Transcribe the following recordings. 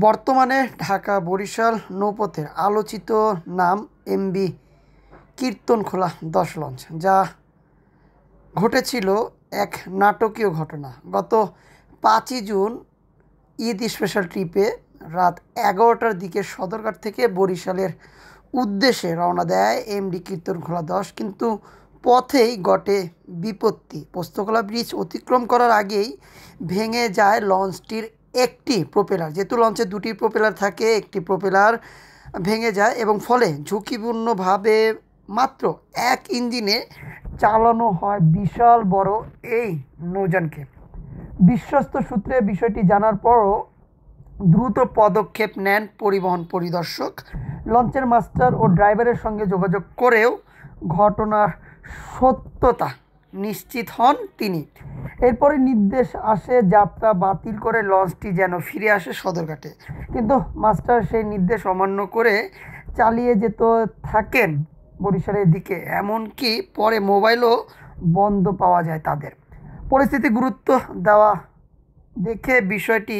বর্তমানে ঢাকা বরিশাল নৌপথের আলোচিত নাম এমবি কীর্তনখোলা ১০ লঞ্চ, যা ঘটেছিল এক নাটকীয় ঘটনা। গত ৫ই জুন ঈদ স্পেশাল ট্রিপে রাত ১১টার দিকে সদরঘাট থেকে বরিশালের উদ্দেশ্যে রওনা দেয় এমবি কীর্তনখোলা ১০, কিন্তু পথেই ঘটে বিপত্তি। পোস্তকলা ব্রিজ অতিক্রম করার আগেই ভেঙে যায় লঞ্চটির একটি প্রোপেলার। যেহেতু লঞ্চে দুটি প্রোপেলার থাকে, একটি প্রোপেলার ভেঙে যায় এবং ফলে ঝুঁকিপূর্ণভাবে মাত্র এক ইঞ্জিনে চালানো হয় বিশাল বড় এই নৌযানকে। বিশ্বস্ত সূত্রে বিষয়টি জানার পরও দ্রুত পদক্ষেপ নেন পরিবহন পরিদর্শক। লঞ্চের মাস্টার ও ড্রাইভারের সঙ্গে যোগাযোগ করেও ঘটনার সত্যতা নিশ্চিত হন তিনি। এরপরে নির্দেশ আসে যাত্রা বাতিল করে লঞ্চটি যেন ফিরে আসে সদরঘাটে, কিন্তু মাস্টার সেই নির্দেশ অমান্য করে চালিয়ে যেতে থাকেন বরিশালের দিকে। এমনকি পরে মোবাইলও বন্ধ পাওয়া যায় তাদের। পরিস্থিতি গুরুত্ব দেওয়া দেখে বিষয়টি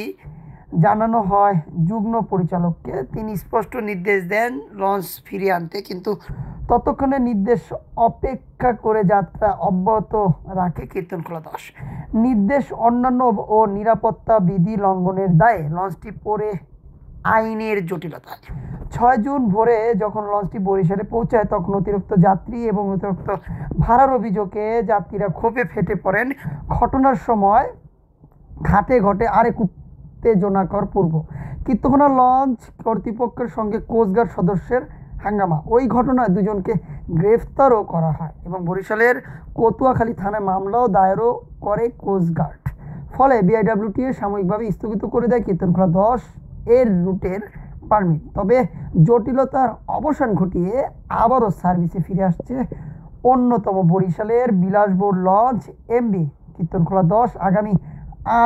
জানানো হয় যুগ্ম পরিচালককে। তিনি স্পষ্ট নির্দেশ দেন লঞ্চ ফিরিয়ে আনতে, কিন্তু ততক্ষণে নির্দেশ অপেক্ষা করে যাত্রা অব্যাহত রাখে কীর্তনখোলা ১০। নির্দেশ অন্যান্য ও নিরাপত্তা বিধি লঙ্ঘনের দায়ে লঞ্চটি পড়ে আইনের জটিলতায়। ৬ জুন ভোরে যখন লঞ্চটি বরিশালে পৌঁছায়, তখন অতিরিক্ত যাত্রী এবং অতিরিক্ত ভাড়ার অভিযোগে যাত্রীরা ক্ষোভে ফেটে পড়েন। ঘটনার সময় ঘাটে ঘটে আরেক উত্তেজনাকর পূর্ব। কীর্তনখোলা লঞ্চ কর্তৃপক্ষের সঙ্গে কোস্টগার্ড সদস্যের হাঙ্গামা। ওই ঘটনায় দুজনকে গ্রেফতারও করা হয় এবং বরিশালের পটুয়াখালী থানায় মামলাও দায়েরও করে কোস্টগার্ড। ফলে বিআইডব্লিউটিএ সাময়িকভাবে স্থগিত করে দেয় কীর্তনখোলা ১০ এর রুটের পারমিট। তবে জটিলতার অবসান ঘটিয়ে আবারও সার্ভিসে ফিরে আসছে অন্যতম বরিশালের বিলাসবহুল লঞ্চ এমবি কীর্তনখোলা ১০। আগামী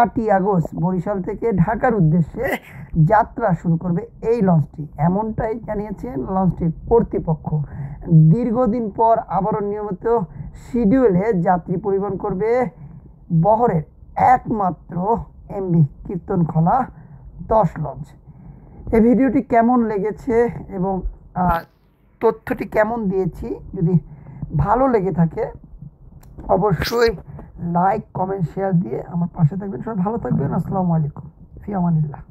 ৮ই আগস্ট বরিশাল থেকে ঢাকার উদ্দেশ্যে যাত্রা শুরু করবে এই লঞ্চটি, এমনটাই জানিয়েছেন লঞ্চটির কর্তৃপক্ষ। দীর্ঘদিন পর আবারও নিয়মিত শিডিউলে যাত্রী পরিবহন করবে বহরের একমাত্র এমবি কীর্তনখোলা ১০ লঞ্চ। এই ভিডিওটি কেমন লেগেছে এবং তথ্যটি কেমন দিয়েছি, যদি ভালো লেগে থাকে অবশ্যই লাইক, কমেন্ট, শেয়ার দিয়ে আমার পাশে থাকবেন। সবাই ভালো থাকবেন। আসসালামু আলাইকুম, ফি আমানিল্লাহ।